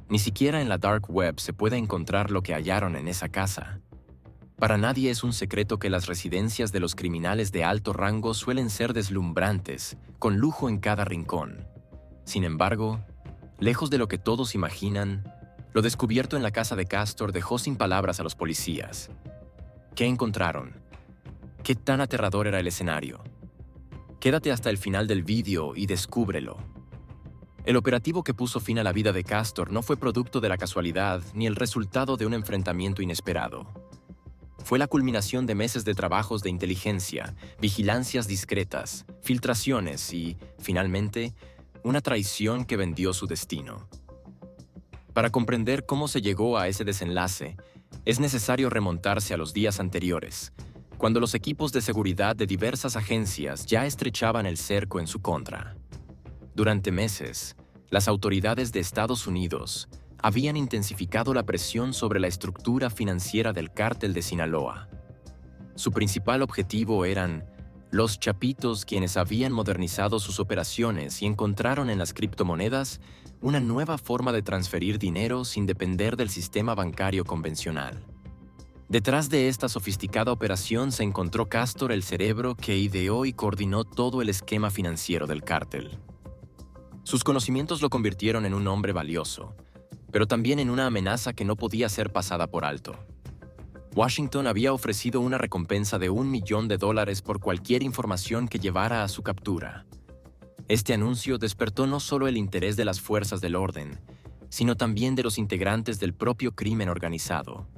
Ni siquiera en la dark web se puede encontrar lo que hallaron en esa casa. Para nadie es un secreto que las residencias de los criminales de alto rango suelen ser deslumbrantes, con lujo en cada rincón. Sin embargo, lejos de lo que todos imaginan, lo descubierto en la casa de Castor dejó sin palabras a los policías. ¿Qué encontraron? ¿Qué tan aterrador era el escenario? Quédate hasta el final del vídeo y descúbrelo. El operativo que puso fin a la vida de Castor no fue producto de la casualidad ni el resultado de un enfrentamiento inesperado. Fue la culminación de meses de trabajos de inteligencia, vigilancias discretas, filtraciones y, finalmente, una traición que vendió su destino. Para comprender cómo se llegó a ese desenlace, es necesario remontarse a los días anteriores, cuando los equipos de seguridad de diversas agencias ya estrechaban el cerco en su contra. Durante meses, las autoridades de Estados Unidos habían intensificado la presión sobre la estructura financiera del cártel de Sinaloa. Su principal objetivo eran los chapitos, quienes habían modernizado sus operaciones y encontraron en las criptomonedas una nueva forma de transferir dinero sin depender del sistema bancario convencional. Detrás de esta sofisticada operación se encontró Castor, el cerebro que ideó y coordinó todo el esquema financiero del cártel. Sus conocimientos lo convirtieron en un hombre valioso, pero también en una amenaza que no podía ser pasada por alto. Washington había ofrecido una recompensa de $1 millón por cualquier información que llevara a su captura. Este anuncio despertó no solo el interés de las fuerzas del orden, sino también de los integrantes del propio crimen organizado.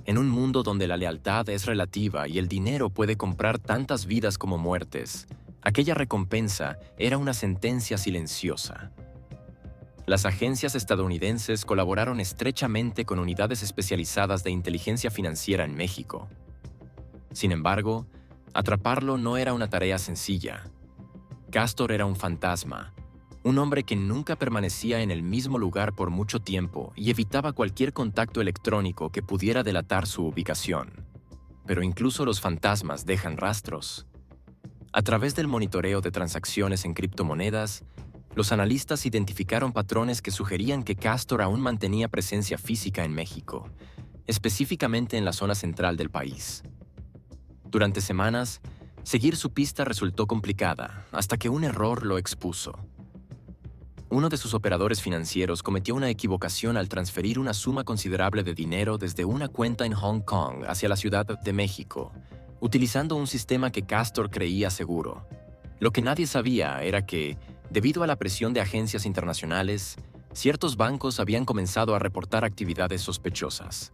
En un mundo donde la lealtad es relativa y el dinero puede comprar tantas vidas como muertes, aquella recompensa era una sentencia silenciosa. Las agencias estadounidenses colaboraron estrechamente con unidades especializadas de inteligencia financiera en México. Sin embargo, atraparlo no era una tarea sencilla. Castor era un fantasma, un hombre que nunca permanecía en el mismo lugar por mucho tiempo y evitaba cualquier contacto electrónico que pudiera delatar su ubicación. Pero incluso los fantasmas dejan rastros. A través del monitoreo de transacciones en criptomonedas, los analistas identificaron patrones que sugerían que Castor aún mantenía presencia física en México, específicamente en la zona central del país. Durante semanas, seguir su pista resultó complicada, hasta que un error lo expuso. Uno de sus operadores financieros cometió una equivocación al transferir una suma considerable de dinero desde una cuenta en Hong Kong hacia la Ciudad de México, utilizando un sistema que Castor creía seguro. Lo que nadie sabía era que, debido a la presión de agencias internacionales, ciertos bancos habían comenzado a reportar actividades sospechosas.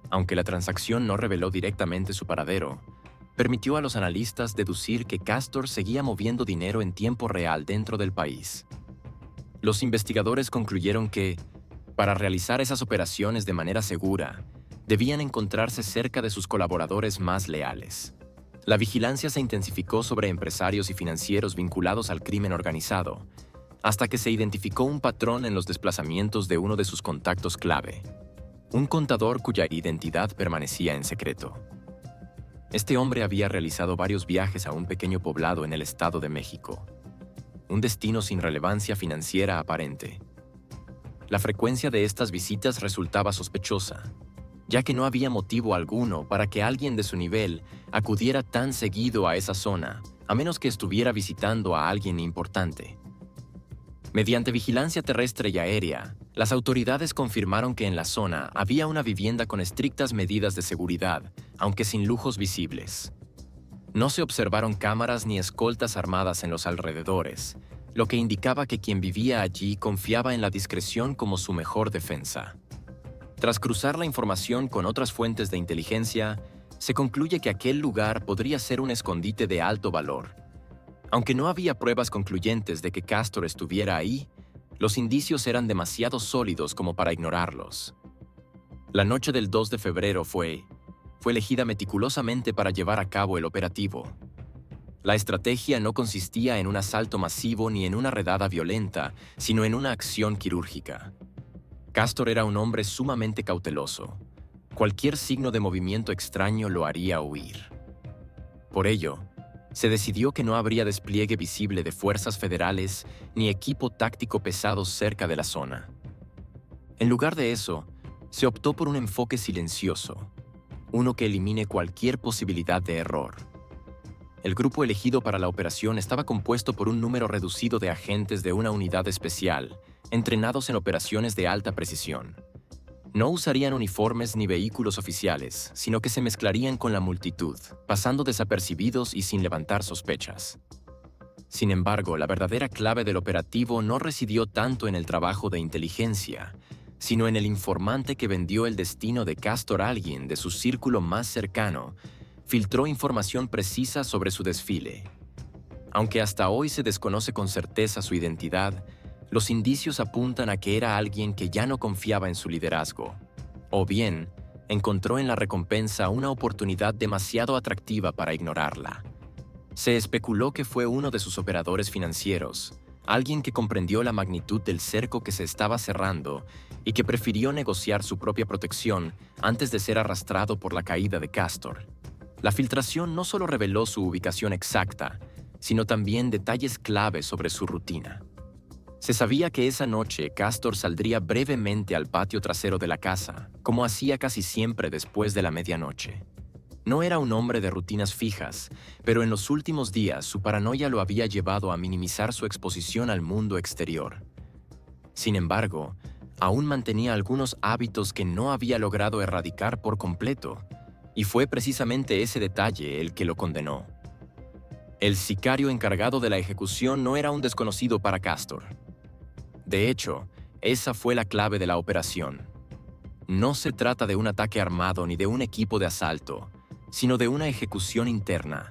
Aunque la transacción no reveló directamente su paradero, permitió a los analistas deducir que Castor seguía moviendo dinero en tiempo real dentro del país. Los investigadores concluyeron que, para realizar esas operaciones de manera segura, debían encontrarse cerca de sus colaboradores más leales. La vigilancia se intensificó sobre empresarios y financieros vinculados al crimen organizado, hasta que se identificó un patrón en los desplazamientos de uno de sus contactos clave, un contador cuya identidad permanecía en secreto. Este hombre había realizado varios viajes a un pequeño poblado en el Estado de México, un destino sin relevancia financiera aparente. La frecuencia de estas visitas resultaba sospechosa, ya que no había motivo alguno para que alguien de su nivel acudiera tan seguido a esa zona, a menos que estuviera visitando a alguien importante. Mediante vigilancia terrestre y aérea, las autoridades confirmaron que en la zona había una vivienda con estrictas medidas de seguridad, aunque sin lujos visibles. No se observaron cámaras ni escoltas armadas en los alrededores, lo que indicaba que quien vivía allí confiaba en la discreción como su mejor defensa. Tras cruzar la información con otras fuentes de inteligencia, se concluye que aquel lugar podría ser un escondite de alto valor. Aunque no había pruebas concluyentes de que Castor estuviera ahí, los indicios eran demasiado sólidos como para ignorarlos. La noche del 2 de febrero fue elegida meticulosamente para llevar a cabo el operativo. La estrategia no consistía en un asalto masivo ni en una redada violenta, sino en una acción quirúrgica. Castor era un hombre sumamente cauteloso. Cualquier signo de movimiento extraño lo haría huir. Por ello, Se decidió que no habría despliegue visible de fuerzas federales ni equipo táctico pesado cerca de la zona. En lugar de eso, se optó por un enfoque silencioso, uno que elimine cualquier posibilidad de error. El grupo elegido para la operación estaba compuesto por un número reducido de agentes de una unidad especial, entrenados en operaciones de alta precisión. No usarían uniformes ni vehículos oficiales, sino que se mezclarían con la multitud, pasando desapercibidos y sin levantar sospechas. Sin embargo, la verdadera clave del operativo no residió tanto en el trabajo de inteligencia, sino en el informante que vendió el destino de Castor a alguien de su círculo más cercano. Filtró información precisa sobre su desfile. Aunque hasta hoy se desconoce con certeza su identidad, los indicios apuntan a que era alguien que ya no confiaba en su liderazgo. O bien, encontró en la recompensa una oportunidad demasiado atractiva para ignorarla. Se especuló que fue uno de sus operadores financieros, alguien que comprendió la magnitud del cerco que se estaba cerrando y que prefirió negociar su propia protección antes de ser arrastrado por la caída de Castor. La filtración no solo reveló su ubicación exacta, sino también detalles clave sobre su rutina. Se sabía que esa noche Castor saldría brevemente al patio trasero de la casa, como hacía casi siempre después de la medianoche. No era un hombre de rutinas fijas, pero en los últimos días su paranoia lo había llevado a minimizar su exposición al mundo exterior. Sin embargo, aún mantenía algunos hábitos que no había logrado erradicar por completo, y fue precisamente ese detalle el que lo condenó. El sicario encargado de la ejecución no era un desconocido para Castor. De hecho, esa fue la clave de la operación. No se trata de un ataque armado ni de un equipo de asalto, sino de una ejecución interna.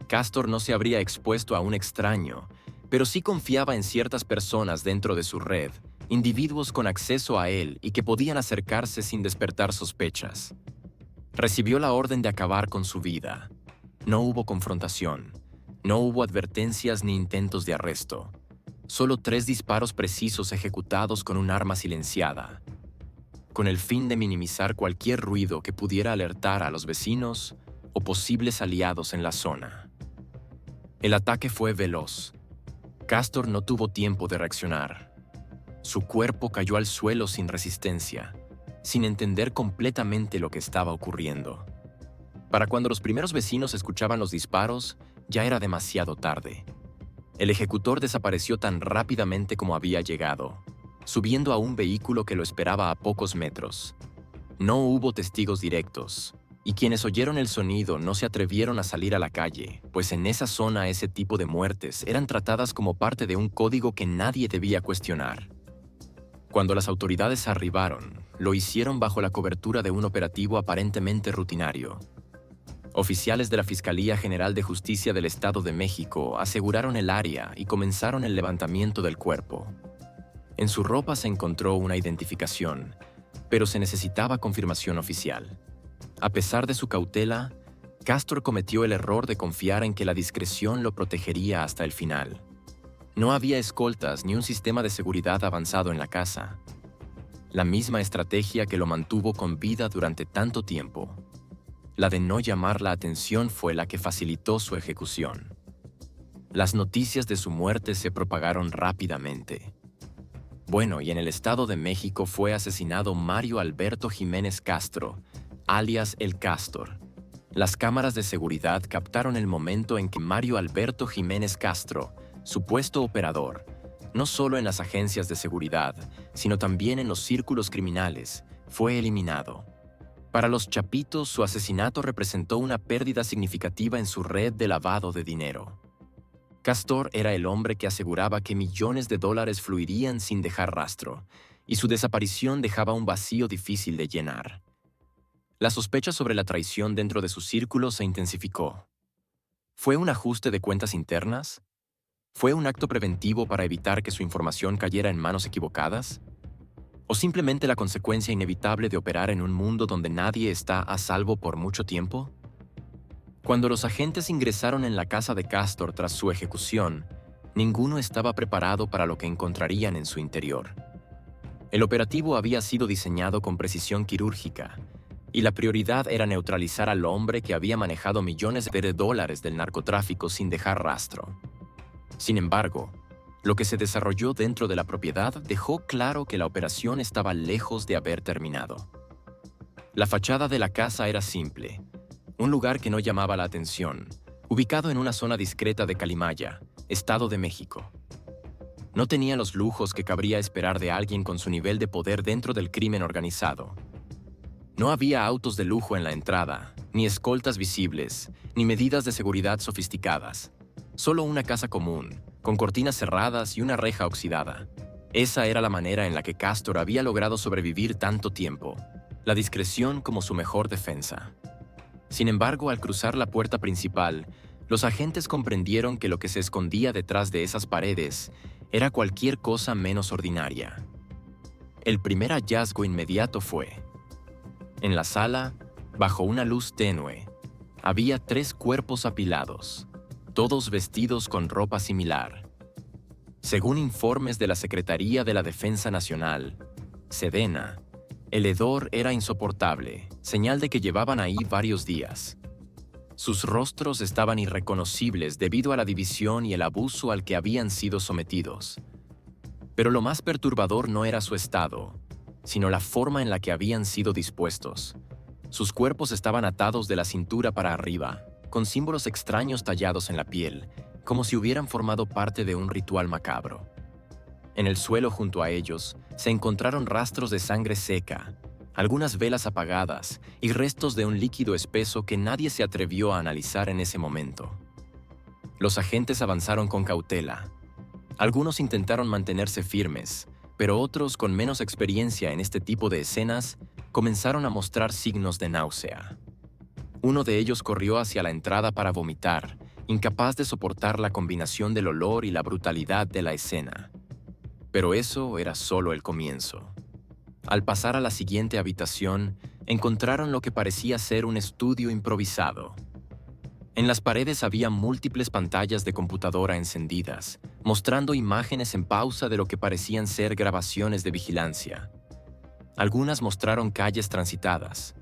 Castor no se habría expuesto a un extraño, pero sí confiaba en ciertas personas dentro de su red, individuos con acceso a él y que podían acercarse sin despertar sospechas. Recibió la orden de acabar con su vida. No hubo confrontación, no hubo advertencias ni intentos de arresto. Solo 3 disparos precisos ejecutados con un arma silenciada, con el fin de minimizar cualquier ruido que pudiera alertar a los vecinos o posibles aliados en la zona. El ataque fue veloz. Castor no tuvo tiempo de reaccionar. Su cuerpo cayó al suelo sin resistencia, sin entender completamente lo que estaba ocurriendo. Para cuando los primeros vecinos escuchaban los disparos, ya era demasiado tarde. El ejecutor desapareció tan rápidamente como había llegado, subiendo a un vehículo que lo esperaba a pocos metros. No hubo testigos directos, y quienes oyeron el sonido no se atrevieron a salir a la calle, pues en esa zona ese tipo de muertes eran tratadas como parte de un código que nadie debía cuestionar. Cuando las autoridades arribaron, lo hicieron bajo la cobertura de un operativo aparentemente rutinario. Oficiales de la Fiscalía General de Justicia del Estado de México aseguraron el área y comenzaron el levantamiento del cuerpo. En su ropa se encontró una identificación, pero se necesitaba confirmación oficial. A pesar de su cautela, Castor cometió el error de confiar en que la discreción lo protegería hasta el final. No había escoltas ni un sistema de seguridad avanzado en la casa. La misma estrategia que lo mantuvo con vida durante tanto tiempo. La de no llamar la atención fue la que facilitó su ejecución. Las noticias de su muerte se propagaron rápidamente. Bueno, y en el Estado de México fue asesinado Mario Alberto Jiménez Castro, alias El Castor. Las cámaras de seguridad captaron el momento en que Mario Alberto Jiménez Castro, supuesto operador, no solo en las agencias de seguridad, sino también en los círculos criminales, fue eliminado. Para los chapitos, su asesinato representó una pérdida significativa en su red de lavado de dinero. Castor era el hombre que aseguraba que millones de dólares fluirían sin dejar rastro, y su desaparición dejaba un vacío difícil de llenar. La sospecha sobre la traición dentro de su círculo se intensificó. ¿Fue un ajuste de cuentas internas? ¿Fue un acto preventivo para evitar que su información cayera en manos equivocadas? ¿O simplemente la consecuencia inevitable de operar en un mundo donde nadie está a salvo por mucho tiempo? Cuando los agentes ingresaron en la casa de Castor tras su ejecución, ninguno estaba preparado para lo que encontrarían en su interior. El operativo había sido diseñado con precisión quirúrgica, y la prioridad era neutralizar al hombre que había manejado millones de dólares del narcotráfico sin dejar rastro. Sin embargo, lo que se desarrolló dentro de la propiedad dejó claro que la operación estaba lejos de haber terminado. La fachada de la casa era simple, un lugar que no llamaba la atención, ubicado en una zona discreta de Calimaya, Estado de México. No tenía los lujos que cabría esperar de alguien con su nivel de poder dentro del crimen organizado. No había autos de lujo en la entrada, ni escoltas visibles, ni medidas de seguridad sofisticadas. Solo una casa común, con cortinas cerradas y una reja oxidada. Esa era la manera en la que Castor había logrado sobrevivir tanto tiempo, la discreción como su mejor defensa. Sin embargo, al cruzar la puerta principal, los agentes comprendieron que lo que se escondía detrás de esas paredes era cualquier cosa menos ordinaria. El primer hallazgo inmediato fue: en la sala, bajo una luz tenue, había 3 cuerpos apilados, todos vestidos con ropa similar. Según informes de la Secretaría de la Defensa Nacional, Sedena, el hedor era insoportable, señal de que llevaban ahí varios días. Sus rostros estaban irreconocibles debido a la división y el abuso al que habían sido sometidos. Pero lo más perturbador no era su estado, sino la forma en la que habían sido dispuestos. Sus cuerpos estaban atados de la cintura para arriba, con símbolos extraños tallados en la piel, como si hubieran formado parte de un ritual macabro. En el suelo junto a ellos se encontraron rastros de sangre seca, algunas velas apagadas y restos de un líquido espeso que nadie se atrevió a analizar en ese momento. Los agentes avanzaron con cautela. Algunos intentaron mantenerse firmes, pero otros, con menos experiencia en este tipo de escenas, comenzaron a mostrar signos de náusea. Uno de ellos corrió hacia la entrada para vomitar, incapaz de soportar la combinación del olor y la brutalidad de la escena. Pero eso era solo el comienzo. Al pasar a la siguiente habitación, encontraron lo que parecía ser un estudio improvisado. En las paredes había múltiples pantallas de computadora encendidas, mostrando imágenes en pausa de lo que parecían ser grabaciones de vigilancia. Algunas mostraron calles transitadas,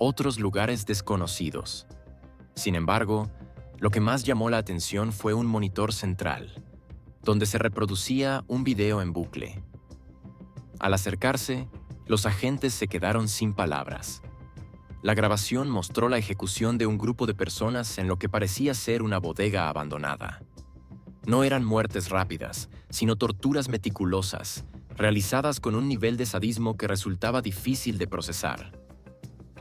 otros lugares desconocidos. Sin embargo, lo que más llamó la atención fue un monitor central, donde se reproducía un video en bucle. Al acercarse, los agentes se quedaron sin palabras. La grabación mostró la ejecución de un grupo de personas en lo que parecía ser una bodega abandonada. No eran muertes rápidas, sino torturas meticulosas, realizadas con un nivel de sadismo que resultaba difícil de procesar.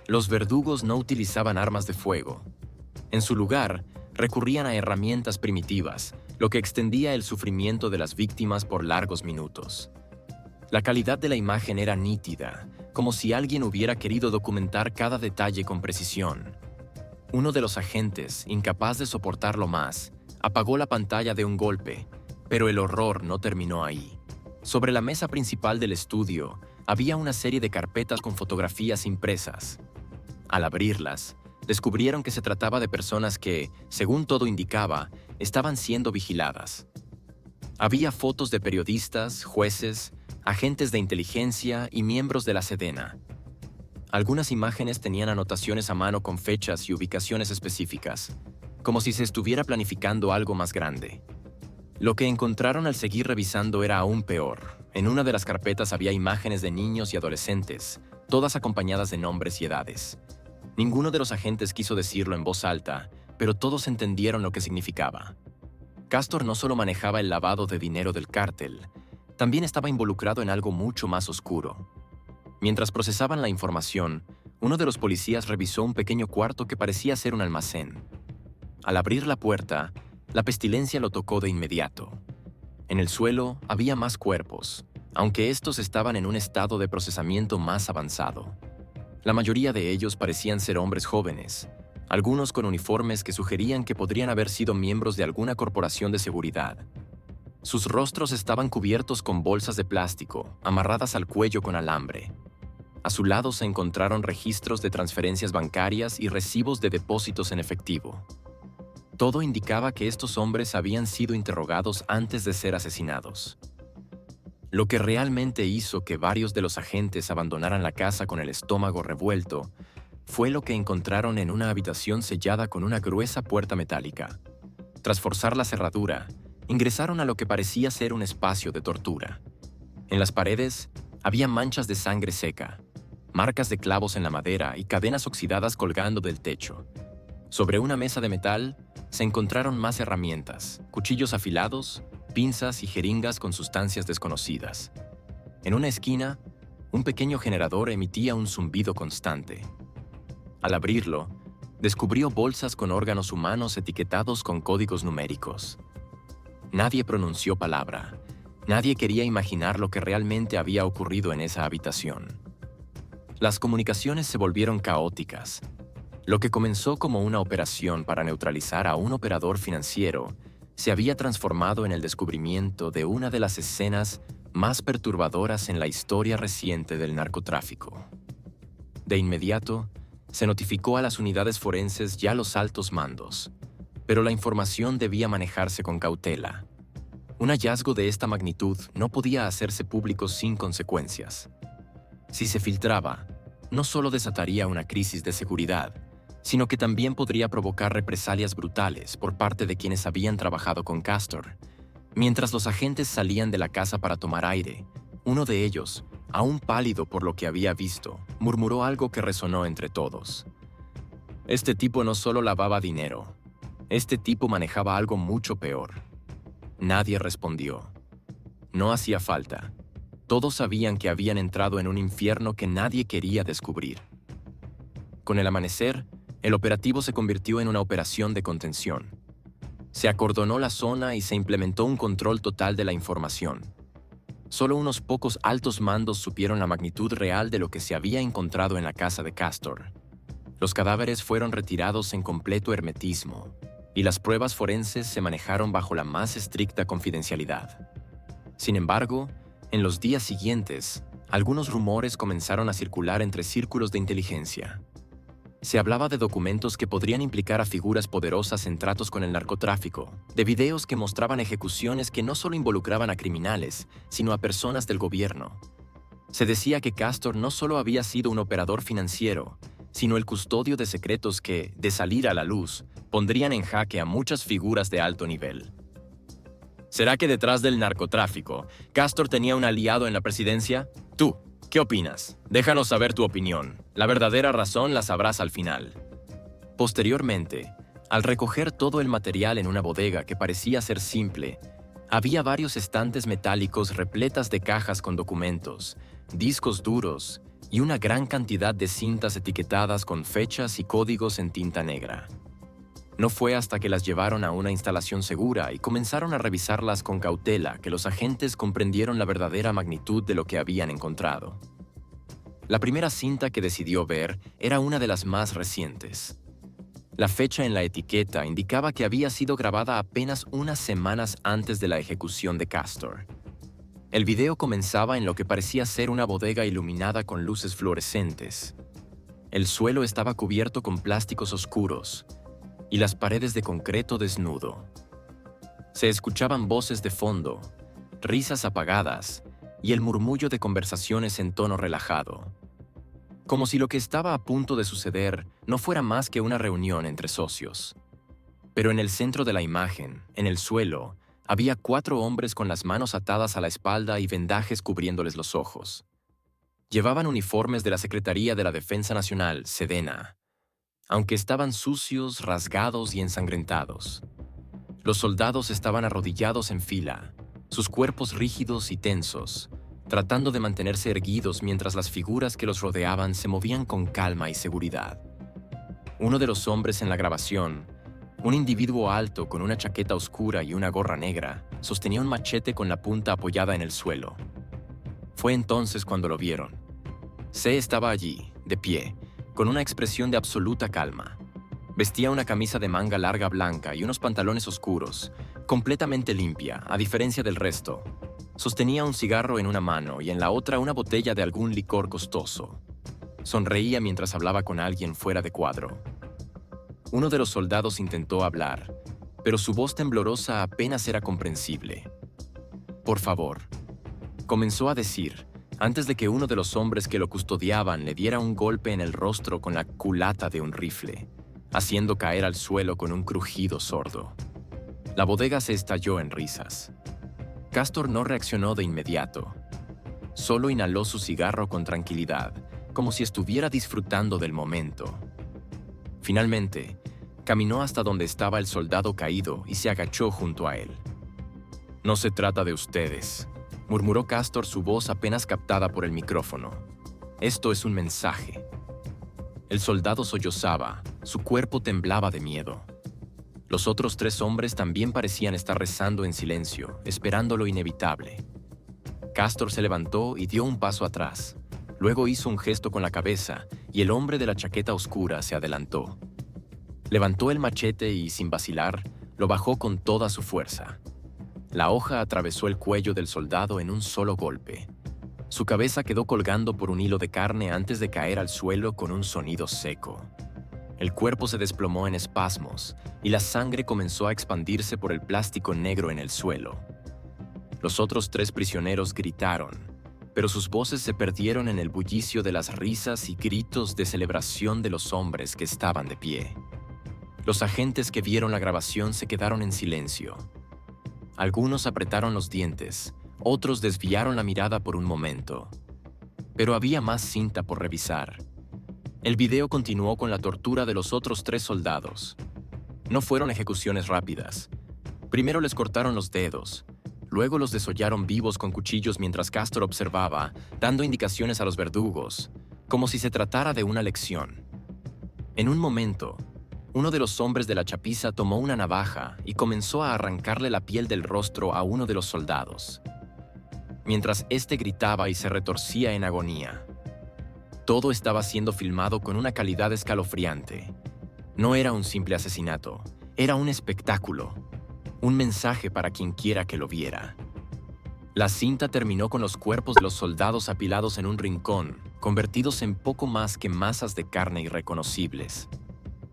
Los verdugos no utilizaban armas de fuego. En su lugar, recurrían a herramientas primitivas, lo que extendía el sufrimiento de las víctimas por largos minutos. La calidad de la imagen era nítida, como si alguien hubiera querido documentar cada detalle con precisión. Uno de los agentes, incapaz de soportarlo más, apagó la pantalla de un golpe, pero el horror no terminó ahí. Sobre la mesa principal del estudio había una serie de carpetas con fotografías impresas. Al abrirlas, descubrieron que se trataba de personas que, según todo indicaba, estaban siendo vigiladas. Había fotos de periodistas, jueces, agentes de inteligencia y miembros de la Sedena. Algunas imágenes tenían anotaciones a mano con fechas y ubicaciones específicas, como si se estuviera planificando algo más grande. Lo que encontraron al seguir revisando era aún peor. En una de las carpetas había imágenes de niños y adolescentes, todas acompañadas de nombres y edades. Ninguno de los agentes quiso decirlo en voz alta, pero todos entendieron lo que significaba. Castor no solo manejaba el lavado de dinero del cártel, también estaba involucrado en algo mucho más oscuro. Mientras procesaban la información, uno de los policías revisó un pequeño cuarto que parecía ser un almacén. Al abrir la puerta, la pestilencia lo tocó de inmediato. En el suelo había más cuerpos, aunque estos estaban en un estado de procesamiento más avanzado. La mayoría de ellos parecían ser hombres jóvenes, algunos con uniformes que sugerían que podrían haber sido miembros de alguna corporación de seguridad. Sus rostros estaban cubiertos con bolsas de plástico, amarradas al cuello con alambre. A su lado se encontraron registros de transferencias bancarias y recibos de depósitos en efectivo. Todo indicaba que estos hombres habían sido interrogados antes de ser asesinados. Lo que realmente hizo que varios de los agentes abandonaran la casa con el estómago revuelto fue lo que encontraron en una habitación sellada con una gruesa puerta metálica. Tras forzar la cerradura, ingresaron a lo que parecía ser un espacio de tortura. En las paredes había manchas de sangre seca, marcas de clavos en la madera y cadenas oxidadas colgando del techo. Sobre una mesa de metal se encontraron más herramientas, cuchillos afilados, pinzas y jeringas con sustancias desconocidas. En una esquina, un pequeño generador emitía un zumbido constante. Al abrirlo, descubrió bolsas con órganos humanos etiquetados con códigos numéricos. Nadie pronunció palabra. Nadie quería imaginar lo que realmente había ocurrido en esa habitación. Las comunicaciones se volvieron caóticas. Lo que comenzó como una operación para neutralizar a un operador financiero se había transformado en el descubrimiento de una de las escenas más perturbadoras en la historia reciente del narcotráfico. De inmediato, se notificó a las unidades forenses y a los altos mandos, pero la información debía manejarse con cautela. Un hallazgo de esta magnitud no podía hacerse público sin consecuencias. Si se filtraba, no solo desataría una crisis de seguridad, sino que también podría provocar represalias brutales por parte de quienes habían trabajado con Castor. Mientras los agentes salían de la casa para tomar aire, uno de ellos, aún pálido por lo que había visto, murmuró algo que resonó entre todos. Este tipo no solo lavaba dinero, este tipo manejaba algo mucho peor. Nadie respondió. No hacía falta. Todos sabían que habían entrado en un infierno que nadie quería descubrir. Con el amanecer, el operativo se convirtió en una operación de contención. Se acordonó la zona y se implementó un control total de la información. Solo unos pocos altos mandos supieron la magnitud real de lo que se había encontrado en la casa de Castor. Los cadáveres fueron retirados en completo hermetismo, y las pruebas forenses se manejaron bajo la más estricta confidencialidad. Sin embargo, en los días siguientes, algunos rumores comenzaron a circular entre círculos de inteligencia. Se hablaba de documentos que podrían implicar a figuras poderosas en tratos con el narcotráfico, de videos que mostraban ejecuciones que no solo involucraban a criminales, sino a personas del gobierno. Se decía que Castor no solo había sido un operador financiero, sino el custodio de secretos que, de salir a la luz, pondrían en jaque a muchas figuras de alto nivel. ¿Será que detrás del narcotráfico, Castor tenía un aliado en la presidencia? Tú, ¿qué opinas? Déjanos saber tu opinión. La verdadera razón la sabrás al final. Posteriormente, al recoger todo el material en una bodega que parecía ser simple, había varios estantes metálicos repletas de cajas con documentos, discos duros y una gran cantidad de cintas etiquetadas con fechas y códigos en tinta negra. No fue hasta que las llevaron a una instalación segura y comenzaron a revisarlas con cautela que los agentes comprendieron la verdadera magnitud de lo que habían encontrado. La primera cinta que decidió ver era una de las más recientes. La fecha en la etiqueta indicaba que había sido grabada apenas unas semanas antes de la ejecución de Castor. El video comenzaba en lo que parecía ser una bodega iluminada con luces fluorescentes. El suelo estaba cubierto con plásticos oscuros y las paredes de concreto desnudo. Se escuchaban voces de fondo, risas apagadas y el murmullo de conversaciones en tono relajado, como si lo que estaba a punto de suceder no fuera más que una reunión entre socios. Pero en el centro de la imagen, en el suelo, había 4 hombres con las manos atadas a la espalda y vendajes cubriéndoles los ojos. Llevaban uniformes de la Secretaría de la Defensa Nacional, Sedena, aunque estaban sucios, rasgados y ensangrentados. Los soldados estaban arrodillados en fila, sus cuerpos rígidos y tensos, tratando de mantenerse erguidos mientras las figuras que los rodeaban se movían con calma y seguridad. Uno de los hombres en la grabación, un individuo alto con una chaqueta oscura y una gorra negra, sostenía un machete con la punta apoyada en el suelo. Fue entonces cuando lo vieron. C estaba allí, de pie, con una expresión de absoluta calma. Vestía una camisa de manga larga blanca y unos pantalones oscuros, completamente limpia, a diferencia del resto. Sostenía un cigarro en una mano y en la otra una botella de algún licor costoso. Sonreía mientras hablaba con alguien fuera de cuadro. Uno de los soldados intentó hablar, pero su voz temblorosa apenas era comprensible. «Por favor», comenzó a decir, antes de que uno de los hombres que lo custodiaban le diera un golpe en el rostro con la culata de un rifle, haciendo caer al suelo con un crujido sordo. La bodega se estalló en risas. Castor no reaccionó de inmediato. Solo inhaló su cigarro con tranquilidad, como si estuviera disfrutando del momento. Finalmente, caminó hasta donde estaba el soldado caído y se agachó junto a él. «No se trata de ustedes», murmuró Castor, su voz apenas captada por el micrófono. «Esto es un mensaje». El soldado sollozaba, su cuerpo temblaba de miedo. Los otros 3 hombres también parecían estar rezando en silencio, esperando lo inevitable. Castor se levantó y dio un paso atrás. Luego hizo un gesto con la cabeza y el hombre de la chaqueta oscura se adelantó. Levantó el machete y, sin vacilar, lo bajó con toda su fuerza. La hoja atravesó el cuello del soldado en un solo golpe. Su cabeza quedó colgando por un hilo de carne antes de caer al suelo con un sonido seco. El cuerpo se desplomó en espasmos y la sangre comenzó a expandirse por el plástico negro en el suelo. Los otros 3 prisioneros gritaron, pero sus voces se perdieron en el bullicio de las risas y gritos de celebración de los hombres que estaban de pie. Los agentes que vieron la grabación se quedaron en silencio. Algunos apretaron los dientes, otros desviaron la mirada por un momento. Pero había más cinta por revisar. El video continuó con la tortura de los otros 3 soldados. No fueron ejecuciones rápidas. Primero les cortaron los dedos, luego los desollaron vivos con cuchillos mientras Castor observaba, dando indicaciones a los verdugos, como si se tratara de una lección. En un momento, uno de los hombres de la chapiza tomó una navaja y comenzó a arrancarle la piel del rostro a uno de los soldados, mientras éste gritaba y se retorcía en agonía. Todo estaba siendo filmado con una calidad escalofriante. No era un simple asesinato, era un espectáculo, un mensaje para quien quiera que lo viera. La cinta terminó con los cuerpos de los soldados apilados en un rincón, convertidos en poco más que masas de carne irreconocibles.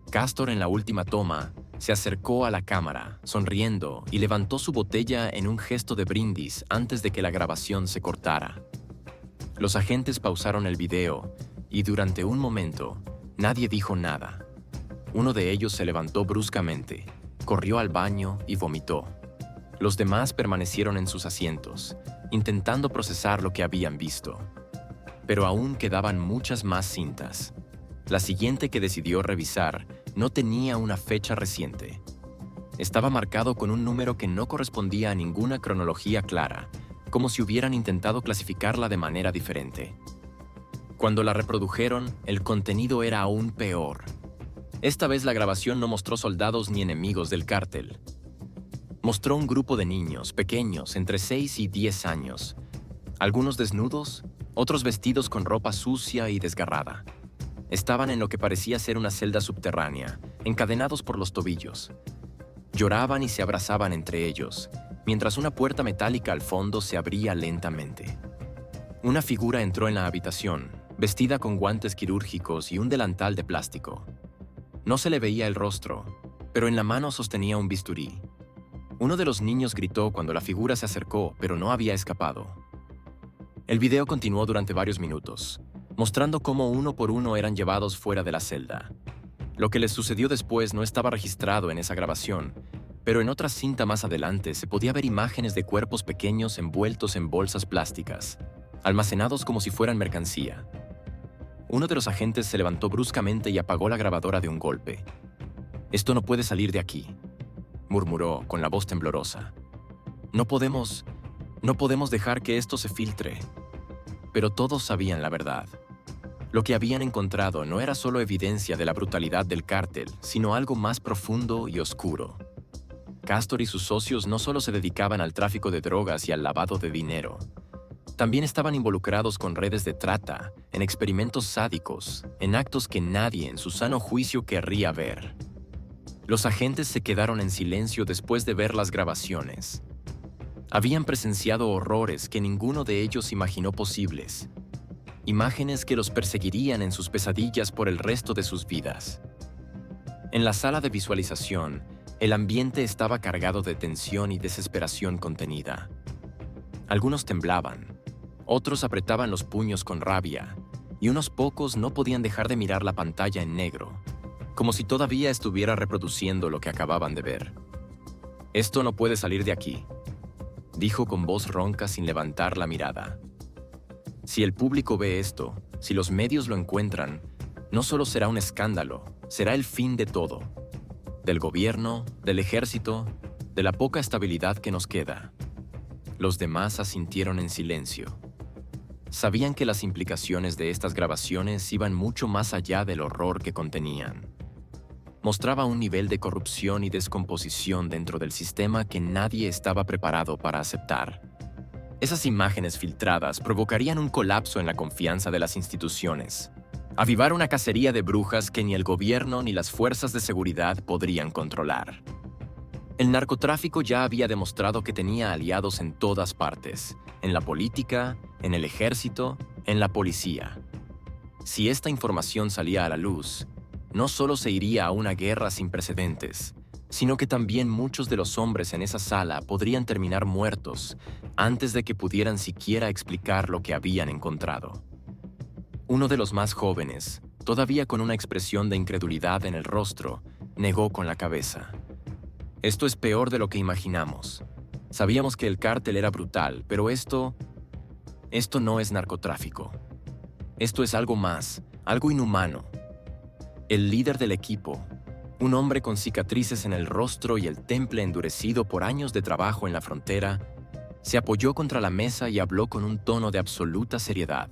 Castor, en la última toma, se acercó a la cámara, sonriendo, y levantó su botella en un gesto de brindis antes de que la grabación se cortara. Los agentes pausaron el video, y durante un momento, nadie dijo nada. Uno de ellos se levantó bruscamente, corrió al baño y vomitó. Los demás permanecieron en sus asientos, intentando procesar lo que habían visto. Pero aún quedaban muchas más cintas. La siguiente que decidió revisar no tenía una fecha reciente. Estaba marcado con un número que no correspondía a ninguna cronología clara, como si hubieran intentado clasificarla de manera diferente. Cuando la reprodujeron, el contenido era aún peor. Esta vez la grabación no mostró soldados ni enemigos del cártel. Mostró un grupo de niños pequeños entre 6 y 10 años, algunos desnudos, otros vestidos con ropa sucia y desgarrada. Estaban en lo que parecía ser una celda subterránea, encadenados por los tobillos. Lloraban y se abrazaban entre ellos, mientras una puerta metálica al fondo se abría lentamente. Una figura entró en la habitación, vestida con guantes quirúrgicos y un delantal de plástico. No se le veía el rostro, pero en la mano sostenía un bisturí. Uno de los niños gritó cuando la figura se acercó, pero no había escapado. El video continuó durante varios minutos, mostrando cómo uno por uno eran llevados fuera de la celda. Lo que les sucedió después no estaba registrado en esa grabación, pero en otra cinta más adelante se podía ver imágenes de cuerpos pequeños envueltos en bolsas plásticas, almacenados como si fueran mercancía. Uno de los agentes se levantó bruscamente y apagó la grabadora de un golpe. «Esto no puede salir de aquí», murmuró con la voz temblorosa. No podemos dejar que esto se filtre». Pero todos sabían la verdad. Lo que habían encontrado no era solo evidencia de la brutalidad del cártel, sino algo más profundo y oscuro. Castor y sus socios no solo se dedicaban al tráfico de drogas y al lavado de dinero. También estaban involucrados con redes de trata, en experimentos sádicos, en actos que nadie en su sano juicio querría ver. Los agentes se quedaron en silencio después de ver las grabaciones. Habían presenciado horrores que ninguno de ellos imaginó posibles. Imágenes que los perseguirían en sus pesadillas por el resto de sus vidas. En la sala de visualización, el ambiente estaba cargado de tensión y desesperación contenida. Algunos temblaban, Otros apretaban los puños con rabia, y unos pocos no podían dejar de mirar la pantalla en negro, como si todavía estuviera reproduciendo lo que acababan de ver. «Esto no puede salir de aquí», dijo con voz ronca sin levantar la mirada. «Si el público ve esto, si los medios lo encuentran, no solo será un escándalo, será el fin de todo. Del gobierno, del ejército, de la poca estabilidad que nos queda». Los demás asintieron en silencio. Sabían que las implicaciones de estas grabaciones iban mucho más allá del horror que contenían. Mostraba un nivel de corrupción y descomposición dentro del sistema que nadie estaba preparado para aceptar. Esas imágenes filtradas provocarían un colapso en la confianza de las instituciones, avivar una cacería de brujas que ni el gobierno ni las fuerzas de seguridad podrían controlar. El narcotráfico ya había demostrado que tenía aliados en todas partes, en la política, en el ejército, en la policía. Si esta información salía a la luz, no solo se iría a una guerra sin precedentes, sino que también muchos de los hombres en esa sala podrían terminar muertos antes de que pudieran siquiera explicar lo que habían encontrado. Uno de los más jóvenes, todavía con una expresión de incredulidad en el rostro, negó con la cabeza. «Esto es peor de lo que imaginamos. Sabíamos que el cártel era brutal, pero esto no es narcotráfico. Esto es algo más, algo inhumano». El líder del equipo, un hombre con cicatrices en el rostro y el temple endurecido por años de trabajo en la frontera, se apoyó contra la mesa y habló con un tono de absoluta seriedad.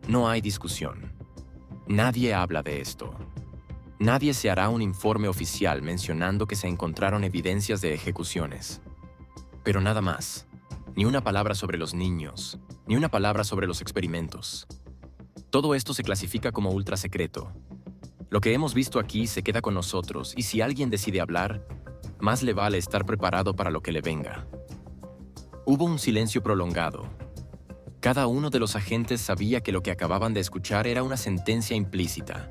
«No hay discusión. Nadie habla de esto. Nadie se hará un informe oficial mencionando que se encontraron evidencias de ejecuciones. Pero nada más. Ni una palabra sobre los niños, ni una palabra sobre los experimentos. Todo esto se clasifica como ultrasecreto. Lo que hemos visto aquí se queda con nosotros y si alguien decide hablar, más le vale estar preparado para lo que le venga». Hubo un silencio prolongado. Cada uno de los agentes sabía que lo que acababan de escuchar era una sentencia implícita.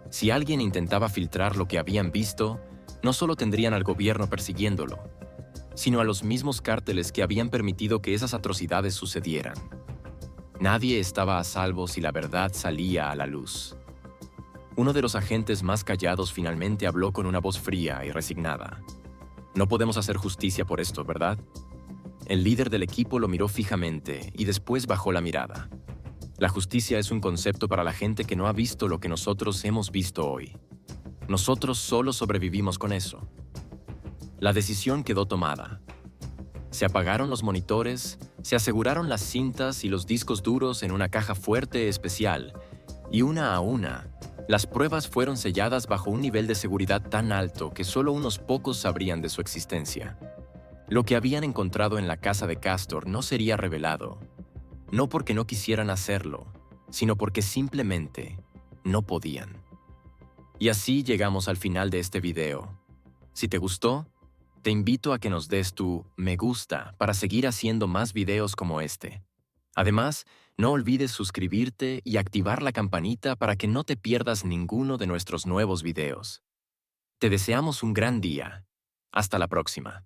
Si alguien intentaba filtrar lo que habían visto, no solo tendrían al gobierno persiguiéndolo, sino a los mismos cárteles que habían permitido que esas atrocidades sucedieran. Nadie estaba a salvo si la verdad salía a la luz. Uno de los agentes más callados finalmente habló con una voz fría y resignada. «No podemos hacer justicia por esto, ¿verdad?». El líder del equipo lo miró fijamente y después bajó la mirada. «La justicia es un concepto para la gente que no ha visto lo que nosotros hemos visto hoy. Nosotros solo sobrevivimos con eso». La decisión quedó tomada. Se apagaron los monitores, se aseguraron las cintas y los discos duros en una caja fuerte especial, y una a una, las pruebas fueron selladas bajo un nivel de seguridad tan alto que solo unos pocos sabrían de su existencia. Lo que habían encontrado en la casa de Castor no sería revelado, no porque no quisieran hacerlo, sino porque simplemente no podían. Y así llegamos al final de este video. Si te gustó, te invito a que nos des tu me gusta para seguir haciendo más videos como este. Además, no olvides suscribirte y activar la campanita para que no te pierdas ninguno de nuestros nuevos videos. Te deseamos un gran día. Hasta la próxima.